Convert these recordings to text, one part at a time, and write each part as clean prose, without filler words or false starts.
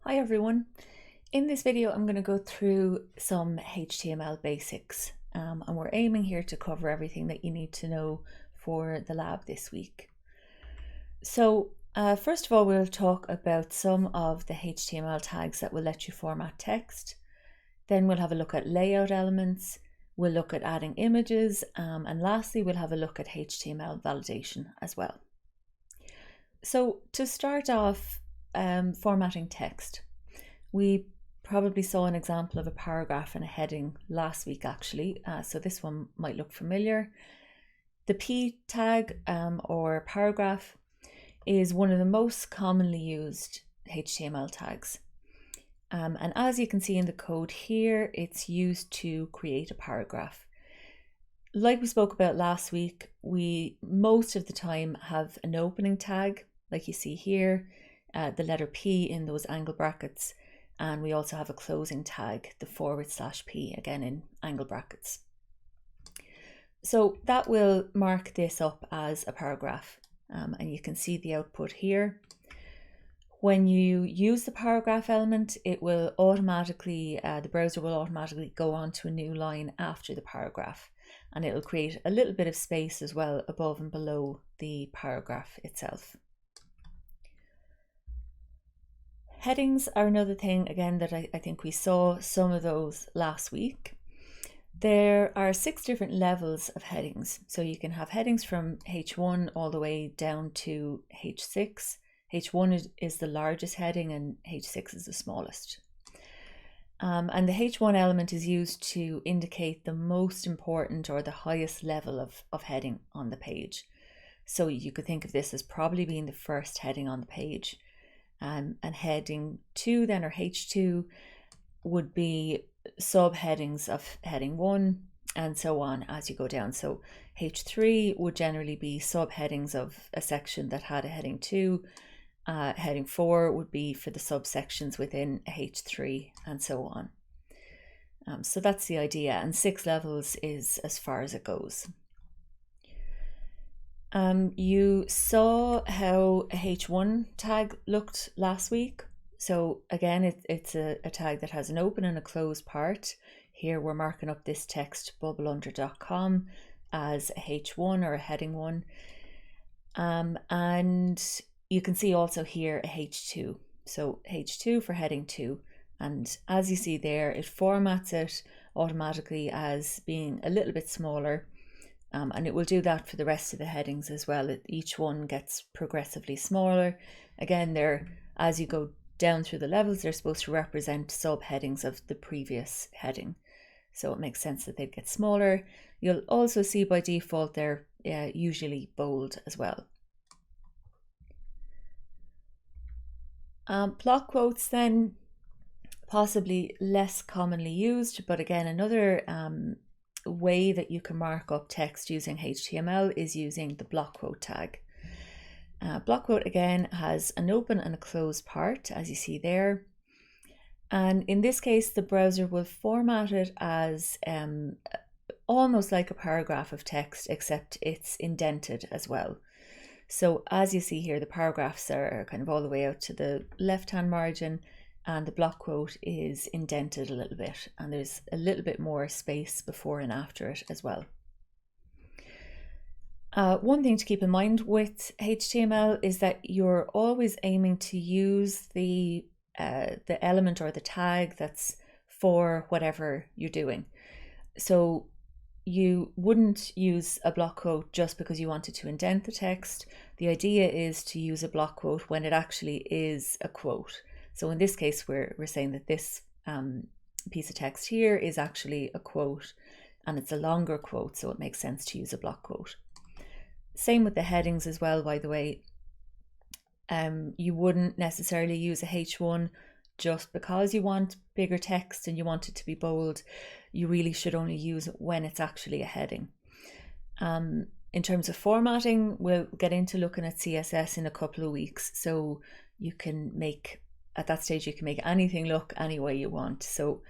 Hi everyone. In this video I'm going to go through some HTML basics and we're aiming here to cover everything that you need to know for the lab this week. So first of all we'll talk about some of the HTML tags that will let you format text. Then we'll have a look at layout elements, we'll look at adding images, and lastly we'll have a look at HTML validation as well. So to start off, formatting text. We probably saw an example of a paragraph and a heading last week actually, so this one might look familiar. The P tag or paragraph is one of the most commonly used HTML tags. And as you can see in the code here, it's used to create a paragraph. Like we spoke about last week, we most of the time have an opening tag, like you see here, the letter P in those angle brackets, and we also have a closing tag, the /P, again in angle brackets. So that will mark this up as a paragraph, and you can see the output here. When you use the paragraph element, it will automatically, the browser will automatically go on to a new line after the paragraph, and it'll create a little bit of space as well above and below the paragraph itself. Headings are another thing, again, that I think we saw some of those last week. There are 6 different levels of headings. So you can have headings from H1 all the way down to H6. H1 is the largest heading and H6 is the smallest. And the H1 element is used to indicate the most important or the highest level of heading on the page. So you could think of this as probably being the first heading on the page. And heading 2 then, or H2, would be subheadings of heading 1 and so on as you go down. So H3 would generally be subheadings of a section that had a heading 2. Heading 4 would be for the subsections within H3 and so on. So that's the idea, and 6 levels is as far as it goes. You saw how a H1 tag looked last week. So again, it's a tag that has an open and a closed part. Here we're marking up this text bubbleundr.com as a H1 or a heading 1. And you can see also here a H2. So H2 for heading 2. And as you see there, it formats it automatically as being a little bit smaller. And it will do that for the rest of the headings as well. Each one gets progressively smaller. Again, as you go down through the levels, they're supposed to represent subheadings of the previous heading. So it makes sense that they'd get smaller. You'll also see by default they're usually bold as well. Block quotes then, possibly less commonly used, but again, another way that you can mark up text using HTML is using the block quote tag. Block quote again has an open and a closed part, as you see there. And in this case, the browser will format it as almost like a paragraph of text, except it's indented as well. So as you see here, the paragraphs are kind of all the way out to the left-hand margin, and the block quote is indented a little bit, and there's a little bit more space before and after it as well. One thing to keep in mind with HTML is that you're always aiming to use the element or the tag that's for whatever you're doing. So you wouldn't use a block quote just because you wanted to indent the text. The idea is to use a block quote when it actually is a quote. So in this case, we're saying that this piece of text here is actually a quote, and it's a longer quote, so it makes sense to use a block quote. Same with the headings as well, by the way. You wouldn't necessarily use a H1 just because you want bigger text and you want it to be bold. You really should only use it when it's actually a heading. In terms of formatting, we'll get into looking at CSS in a couple of weeks. So you can make, at that stage, you can make anything look any way you want. So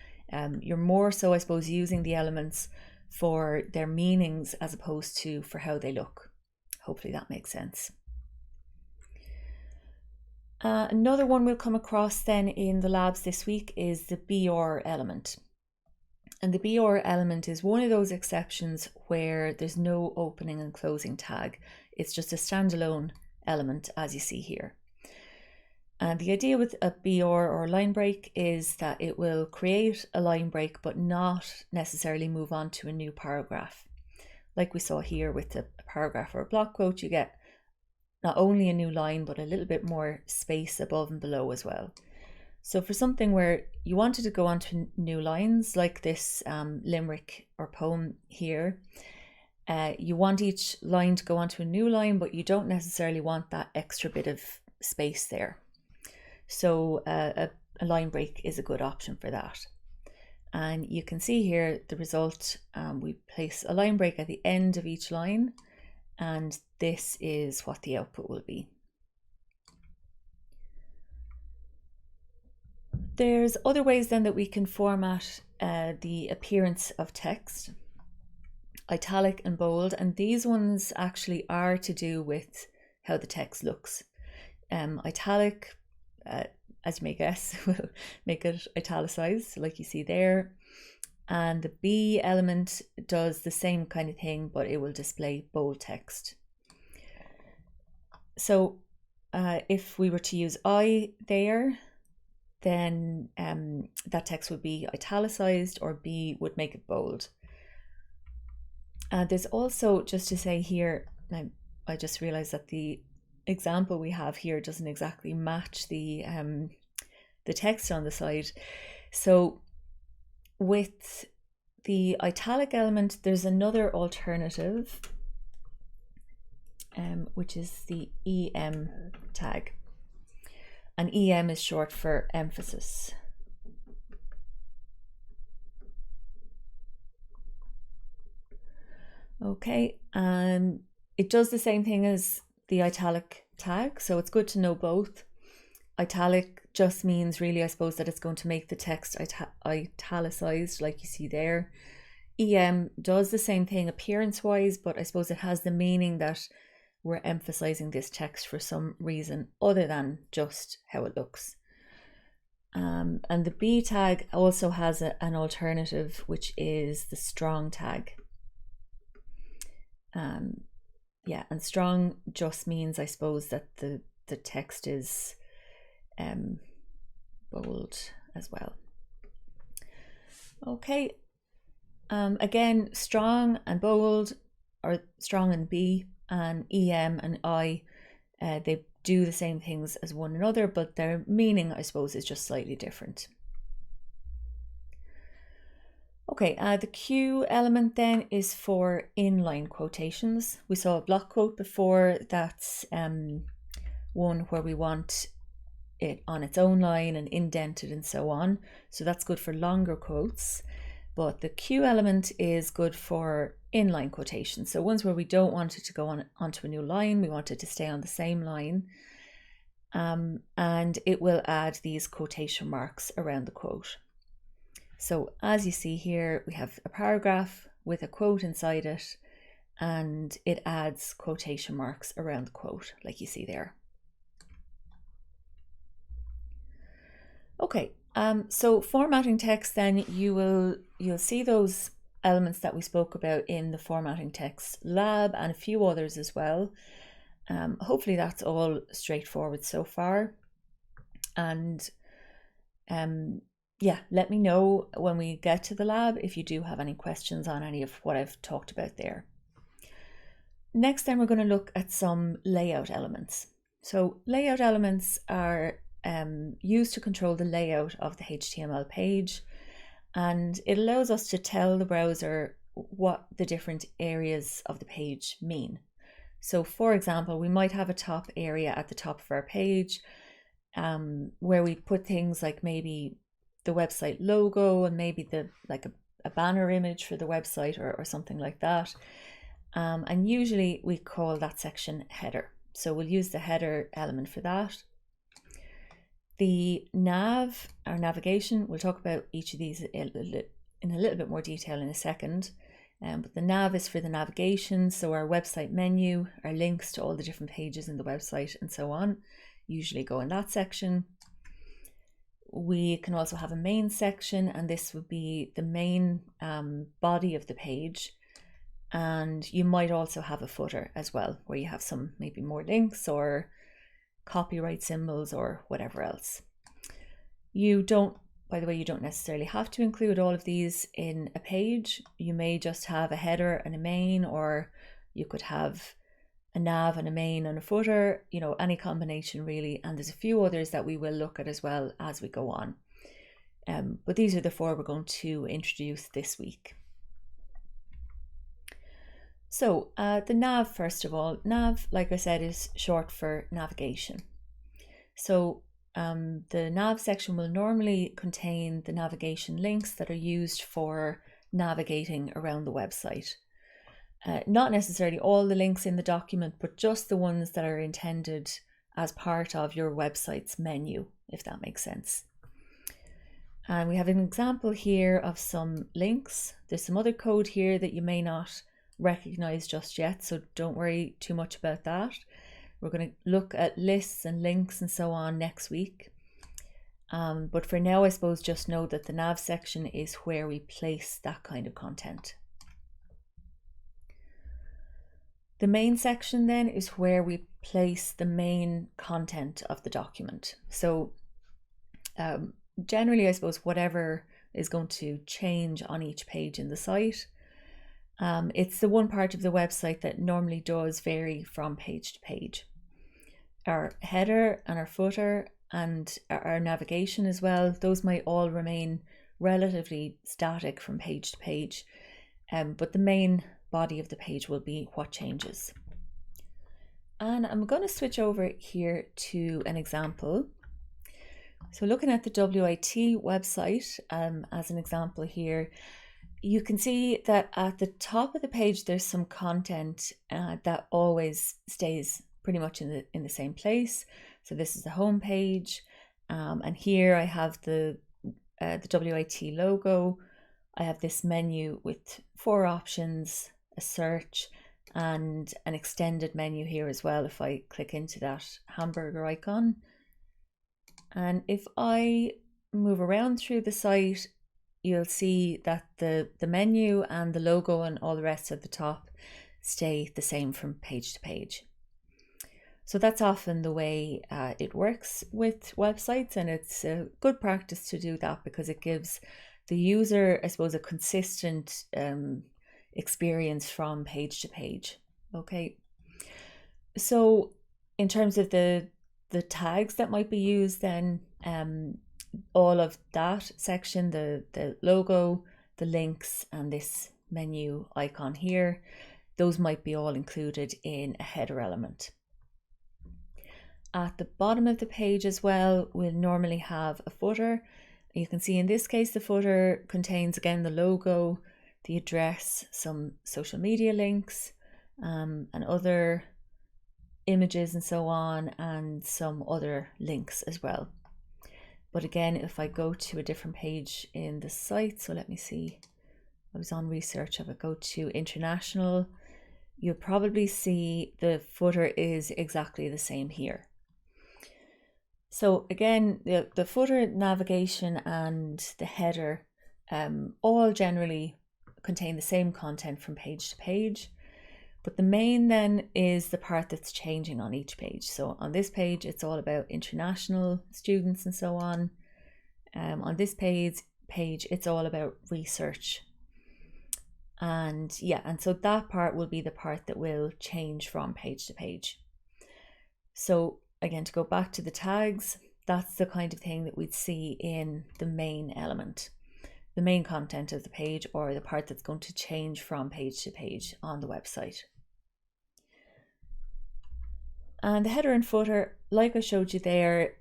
you're more so, I suppose, using the elements for their meanings as opposed to for how they look. Hopefully that makes sense. Another one we'll come across then in the labs this week is the BR element. And the BR element is one of those exceptions where there's no opening and closing tag. It's just a standalone element, as you see here. And the idea with a BR or line break is that it will create a line break but not necessarily move on to a new paragraph. Like we saw here with a paragraph or a block quote, you get not only a new line but a little bit more space above and below as well. So for something where you wanted to go on to new lines, like this limerick or poem here, you want each line to go onto a new line, but you don't necessarily want that extra bit of space there. So a line break is a good option for that. And you can see here the result. We place a line break at the end of each line, and this is what the output will be. There's other ways then that we can format the appearance of text, italic and bold, and these ones actually are to do with how the text looks. Italic, as you may guess, will make it italicized like you see there, and the B element does the same kind of thing, but it will display bold text. So if we were to use I there, then that text would be italicized, or B would make it bold. There's also, just to say here, I just realized that the example we have here doesn't exactly match the text on the side. So with the italic element, there's another alternative, which is the EM tag. And EM is short for emphasis. Okay, and it does the same thing as the italic tag, so it's good to know both. Italic just means really, I suppose, that it's going to make the text italicized like you see there. EM does the same thing appearance-wise, but I suppose it has the meaning that we're emphasizing this text for some reason other than just how it looks. And the B tag also has an alternative, which is the strong tag. Yeah, and strong just means, I suppose, that the text is bold as well. Okay, again, strong and bold, or strong and B, and EM and I, they do the same things as one another, but their meaning, I suppose, is just slightly different. Okay, the Q element then is for inline quotations. We saw a block quote before. That's one where we want it on its own line and indented and so on. So that's good for longer quotes. But the Q element is good for inline quotations. So ones where we don't want it to go onto a new line, we want it to stay on the same line. And it will add these quotation marks around the quote. So as you see here, we have a paragraph with a quote inside it, and it adds quotation marks around the quote, like you see there. Okay, so formatting text, then you'll see those elements that we spoke about in the formatting text lab and a few others as well. Hopefully that's all straightforward so far. And yeah, let me know when we get to the lab if you do have any questions on any of what I've talked about there. Next, then we're going to look at some layout elements. So layout elements are used to control the layout of the HTML page, and it allows us to tell the browser what the different areas of the page mean. So for example, we might have a top area at the top of our page where we put things like maybe the website logo and maybe a banner image for the website or something like that. And usually we call that section header. So we'll use the header element for that. The nav, our navigation, we'll talk about each of these in a little bit more detail in a second. But the nav is for the navigation, so our website menu, our links to all the different pages in the website and so on. usually go in that section. We can also have a main section, and this would be the main body of the page. And you might also have a footer as well, where you have some maybe more links or copyright symbols or whatever else. By the way, you don't necessarily have to include all of these in a page. You may just have a header and a main, or you could have a nav and a main and a footer, any combination really. And there's a few others that we will look at as well as we go on. But these are the 4 we're going to introduce this week. So the nav, first of all, nav, like I said, is short for navigation. So the nav section will normally contain the navigation links that are used for navigating around the website. Not necessarily all the links in the document, but just the ones that are intended as part of your website's menu, if that makes sense. And we have an example here of some links. There's some other code here that you may not recognize just yet, so don't worry too much about that. We're going to look at lists and links and so on next week. But for now, I suppose just know that the nav section is where we place that kind of content. The main section then is where we place the main content of the document. So generally, I suppose whatever is going to change on each page in the site, it's the one part of the website that normally does vary from page to page. Our header and our footer and our navigation as well, those might all remain relatively static from page to page, but the main body of the page will be what changes. And I'm going to switch over here to an example. So looking at the WIT website as an example here, you can see that at the top of the page there's some content that always stays pretty much in the same place. So this is the home page, and here I have the WIT logo. I have this menu with 4 options, a search, and an extended menu here as well if I click into that hamburger icon. And if I move around through the site, you'll see that the menu and the logo and all the rest at the top stay the same from page to page. So that's often the way it works with websites, and it's a good practice to do that because it gives the user, I suppose, a consistent experience from page to page. Okay, so in terms of the tags that might be used, then all of that section, the logo, the links, and this menu icon here, those might be all included in a header element. At the bottom of the page as well, we'll normally have a footer. You can see in this case the footer contains again the logo, the address, some social media links, and other images and so on, and some other links as well. But again, if I go to a different page in the site, so let me see, I was on research, if I go to international, you'll probably see the footer is exactly the same here. So again, the footer, navigation, and the header all generally contain the same content from page to page. But the main then is the part that's changing on each page. So on this page, it's all about international students and so on. On this page, it's all about research. And so that part will be the part that will change from page to page. So again, to go back to the tags, that's the kind of thing that we'd see in the main element, the main content of the page, or the part that's going to change from page to page on the website. And the header and footer, like I showed you there,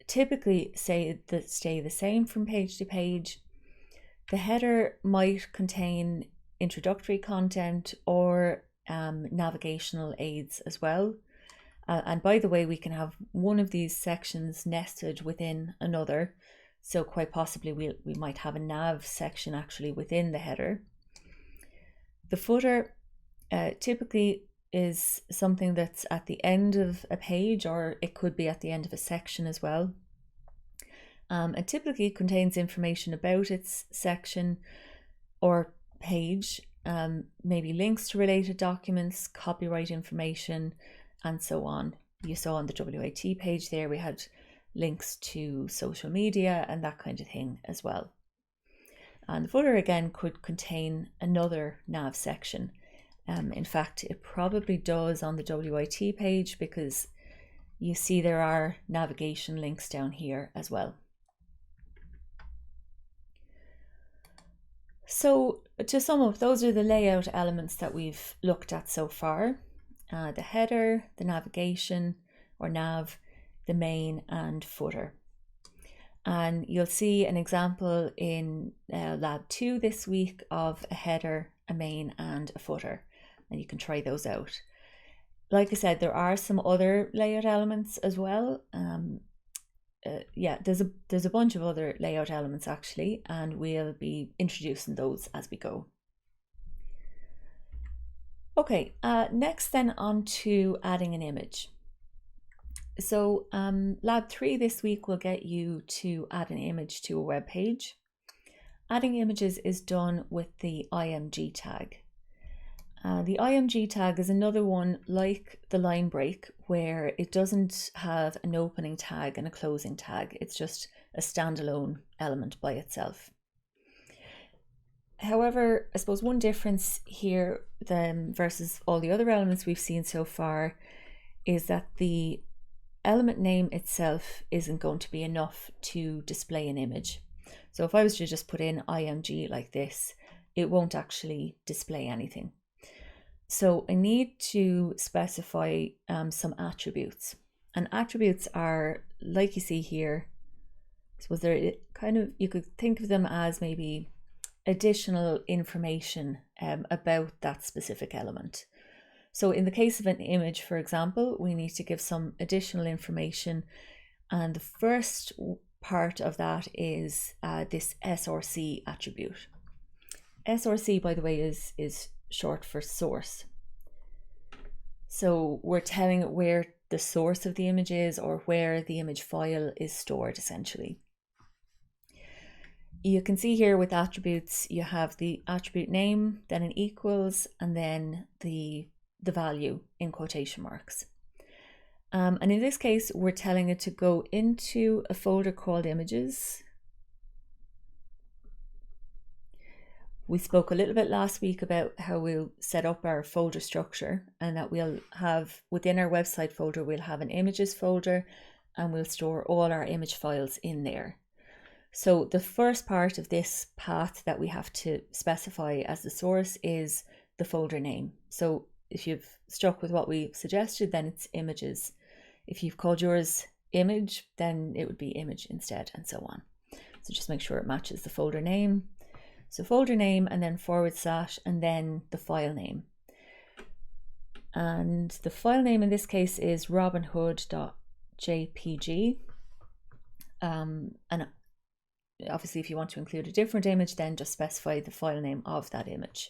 typically stay the same from page to page. The header might contain introductory content or navigational aids as well. And by the way, we can have one of these sections nested within another. So quite possibly we might have a nav section actually within the header. The footer typically is something that's at the end of a page, or it could be at the end of a section as well. It typically contains information about its section or page, maybe links to related documents, copyright information, and so on. You saw on the WIT page there, we had links to social media and that kind of thing as well. And the footer again could contain another nav section. In fact, it probably does on the WIT page, because you see there are navigation links down here as well. So to sum up, those are the layout elements that we've looked at so far. The header, the navigation or nav, the main and footer. And you'll see an example in Lab 2 this week of a header, a main and a footer, and you can try those out. Like I said, there are some other layout elements as well. There's a bunch of other layout elements actually, and we'll be introducing those as we go. Okay, next then on to adding an image. So Lab 3 this week will get you to add an image to a web page. Adding images is done with the IMG tag. The IMG tag is another one like the line break, where it doesn't have an opening tag and a closing tag. It's just a standalone element by itself. However, I suppose one difference here then versus all the other elements we've seen so far is that the element name itself isn't going to be enough to display an image. So if I was to just put in IMG like this, it won't actually display anything. So I need to specify some attributes, and attributes are, like you see here, I suppose they're kind of, you could think of them as maybe additional information about that specific element. So in the case of an image, for example, we need to give some additional information, and the first part of that is this SRC attribute. SRC, by the way, is short for source. So we're telling it where the source of the image is, or where the image file is stored essentially. You can see here with attributes, you have the attribute name, then an equals, and then the value in quotation marks. And in this case, we're telling it to go into a folder called images. We spoke a little bit last week about how we'll set up our folder structure, and that we'll have within our website folder, we'll have an images folder, and we'll store all our image files in there. So the first part of this path that we have to specify as the source is the folder name. So if you've stuck with what we suggested, then it's images. If you've called yours image, then it would be image instead, and so on. So just make sure it matches the folder name. So folder name, and then / and then the file name. And the file name in this case is robinhood.jpg. And obviously if you want to include a different image, then just specify the file name of that image.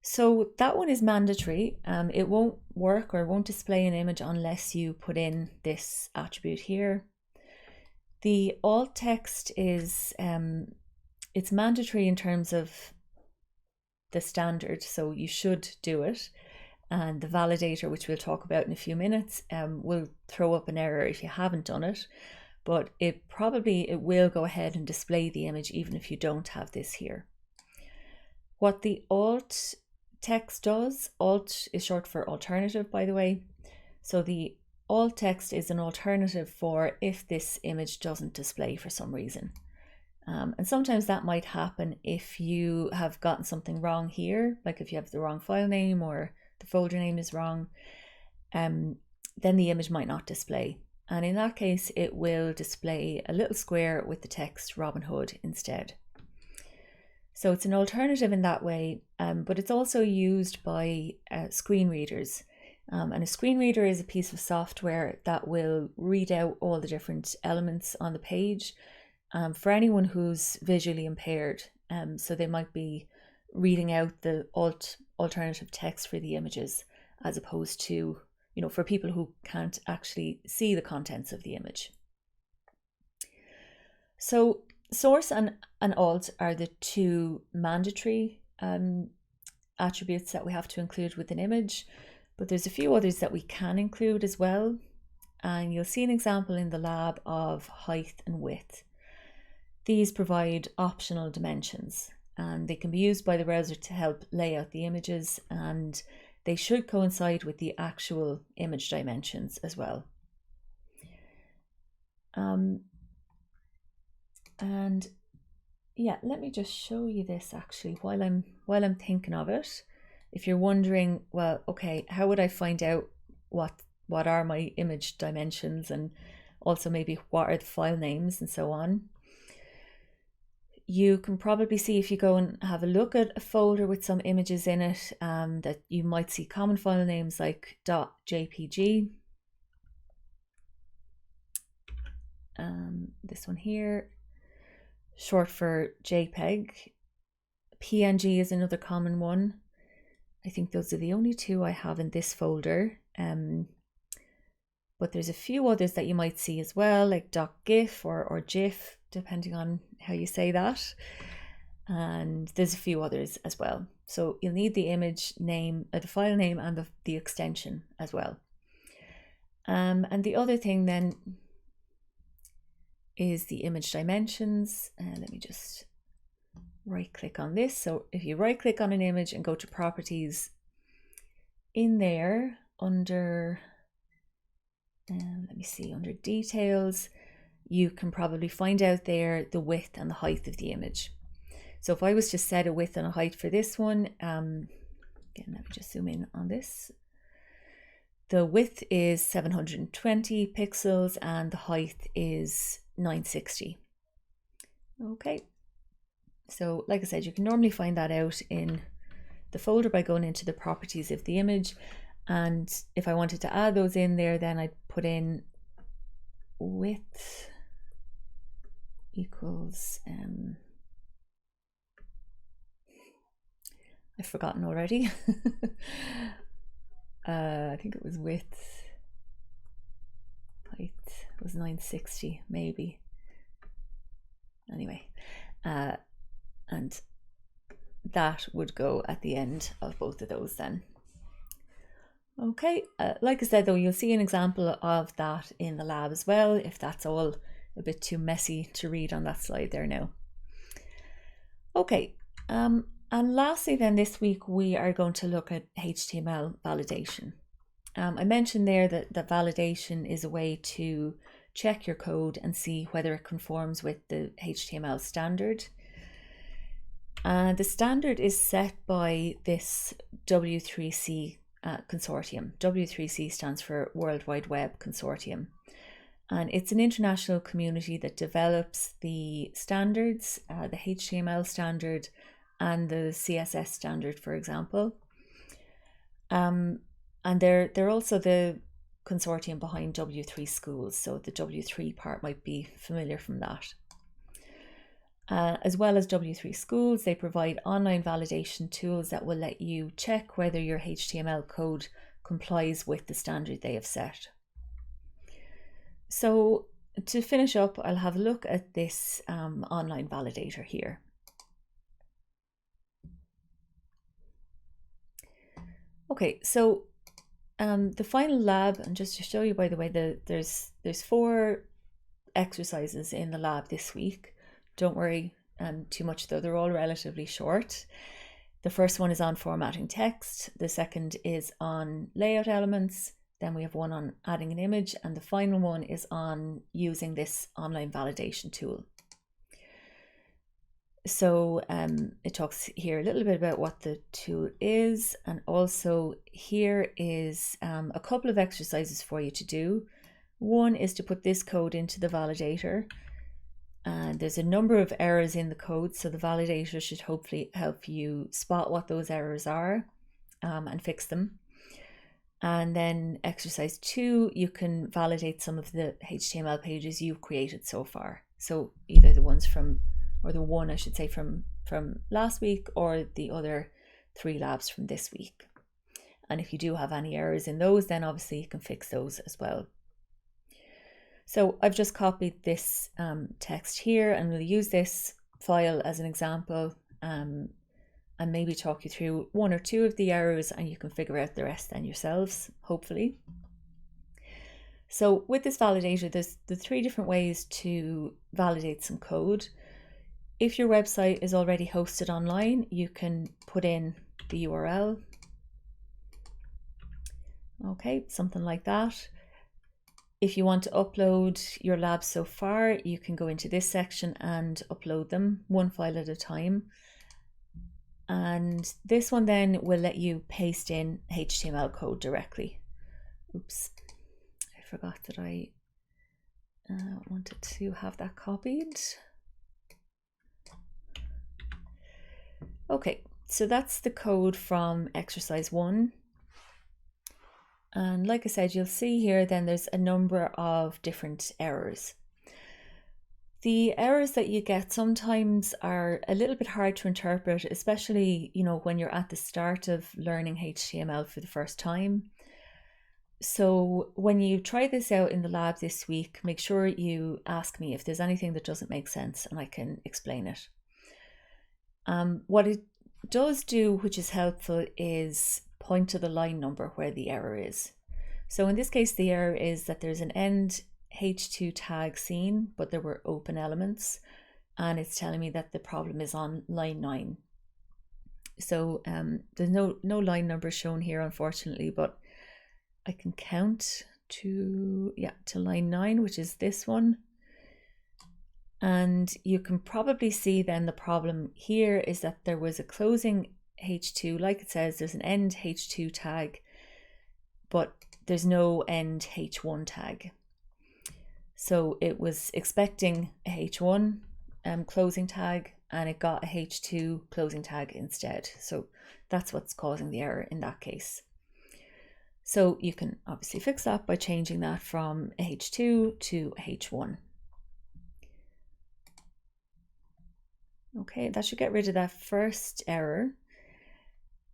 So that one is mandatory. It won't work or won't display an image unless you put in this attribute here. The alt text is it's mandatory in terms of the standard, so you should do it. And the validator, which we'll talk about in a few minutes, will throw up an error if you haven't done it. But it will go ahead and display the image even if you don't have this here. What the alt text does, alt is short for alternative, by the way. So the alt text is an alternative for if this image doesn't display for some reason. And sometimes that might happen if you have gotten something wrong here, like if you have the wrong file name or the folder name is wrong, then the image might not display. And in that case, it will display a little square with the text Robinhood instead. So it's an alternative in that way, but it's also used by screen readers. And a screen reader is a piece of software that will read out all the different elements on the page for anyone who's visually impaired. So they might be reading out the alt alternative text for the images, as opposed to, for people who can't actually see the contents of the image. So source and alt are the two mandatory attributes that we have to include with an image, but there's a few others that we can include as well. And you'll see an example in the lab of height and width. These provide optional dimensions, and they can be used by the browser to help lay out the images, and they should coincide with the actual image dimensions as well. And yeah, let me just show you this actually while I'm thinking of it. If you're wondering, well, okay, how would I find out what are my image dimensions, and also maybe what are the file names and so on? You can probably see, if you go and have a look at a folder with some images in it, that you might see common file names like .jpg. This one here, short for JPEG. PNG is another common one. I think those are the only two I have in this folder. But there's a few others that you might see as well, like .gif or GIF, depending on how you say that. And there's a few others as well. So you'll need the image name, the file name, and the extension as well. And the other thing then is the image dimensions. Let me just right click on this. So if you right click on an image and go to properties, in there under let me see, under details, you can probably find out there the width and the height of the image. So if I was to set a width and a height for this one, again, let me just zoom in on this. The width is 720 pixels and the height is 960. Okay, so like I said, you can normally find that out in the folder by going into the properties of the image. And if I wanted to add those in there, then I'd put in width equals, I've forgotten already. I think it was width, height was 960 maybe. Anyway, and that would go at the end of both of those then. Okay, like I said though, you'll see an example of that in the lab as well, if that's all a bit too messy to read on that slide there now. Okay, and lastly then, this week we are going to look at HTML validation. I mentioned there that validation is a way to check your code and see whether it conforms with the HTML standard. The standard is set by this W3C consortium. W3C stands for World Wide Web Consortium, and it's an international community that develops the standards, the HTML standard and the CSS standard, for example. And they're also the consortium behind W3 Schools, so the W3 part might be familiar from that. As well as W3 Schools, they provide online validation tools that will let you check whether your HTML code complies with the standard they have set. So to finish up, I'll have a look at this online validator here. Okay, so the final lab, and just to show you, by the way, there's 4 exercises in the lab this week. Don't worry too much though, they're all relatively short. The first one is on formatting text, the second is on layout elements, then we have one on adding an image, and the final one is on using this online validation tool. So it talks here a little bit about what the tool is, and also here is a couple of exercises for you to do. One is to put this code into the validator. And there's a number of errors in the code, so the validator should hopefully help you spot what those errors are and fix them. And then exercise 2, you can validate some of the HTML pages you've created so far. So either the ones from, or the one I should say from last week, or the other 3 labs from this week. And if you do have any errors in those, then obviously you can fix those as well. So I've just copied this text here, and we'll use this file as an example and maybe talk you through 1 or 2 of the errors, and you can figure out the rest then yourselves, hopefully. So with this validator, there's the 3 different ways to validate some code. If your website is already hosted online, you can put in the URL. Okay, something like that. If you want to upload your labs so far, you can go into this section and upload them 1 file at a time. And this one then will let you paste in HTML code directly. Oops, I forgot that I wanted to have that copied. Okay, so that's the code from exercise 1. And like I said, you'll see here then there's a number of different errors. The errors that you get sometimes are a little bit hard to interpret, especially, when you're at the start of learning HTML for the first time. So when you try this out in the lab this week, make sure you ask me if there's anything that doesn't make sense and I can explain it. What it does do, which is helpful, is point to the line number where the error is. So in this case, the error is that there's an end H2 tag seen, but there were open elements, and it's telling me that the problem is on line 9. So there's no line number shown here, unfortunately, but I can count to line 9, which is this one. And you can probably see then the problem here is that there was a closing H2, like it says, there's an end H2 tag, but there's no end H1 tag. So it was expecting a H1 closing tag, and it got a H2 closing tag instead. So that's what's causing the error in that case. So you can obviously fix that by changing that from H2 to H1. Okay, that should get rid of that first error.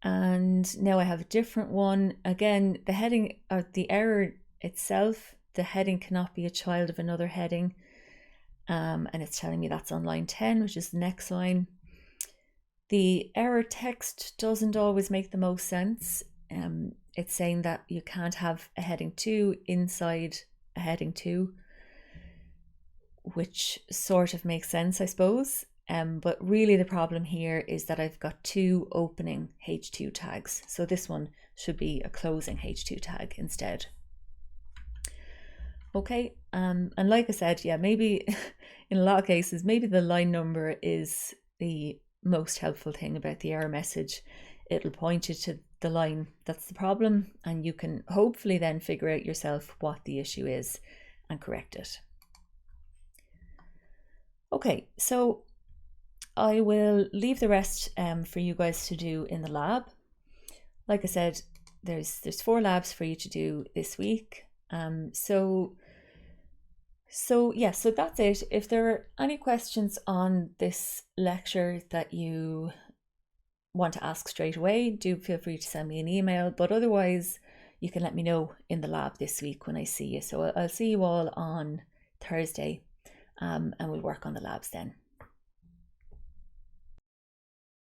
And now I have a different one. Again, the heading, or the error itself, the heading cannot be a child of another heading. And it's telling me that's on line 10, which is the next line. The error text doesn't always make the most sense. It's saying that you can't have a heading 2 inside a heading 2, which sort of makes sense, I suppose. But really the problem here is that I've got 2 opening H2 tags. So this one should be a closing H2 tag instead. Okay, and like I said, maybe in a lot of cases, maybe the line number is the most helpful thing about the error message. It'll point you to the line that's the problem, and you can hopefully then figure out yourself what the issue is and correct it. Okay, so I will leave the rest for you guys to do in the lab. Like I said, there's 4 labs for you to do this week. So that's it. If there are any questions on this lecture that you want to ask straight away, do feel free to send me an email. But otherwise, you can let me know in the lab this week when I see you. So I'll see you all on Thursday, and we'll work on the labs then.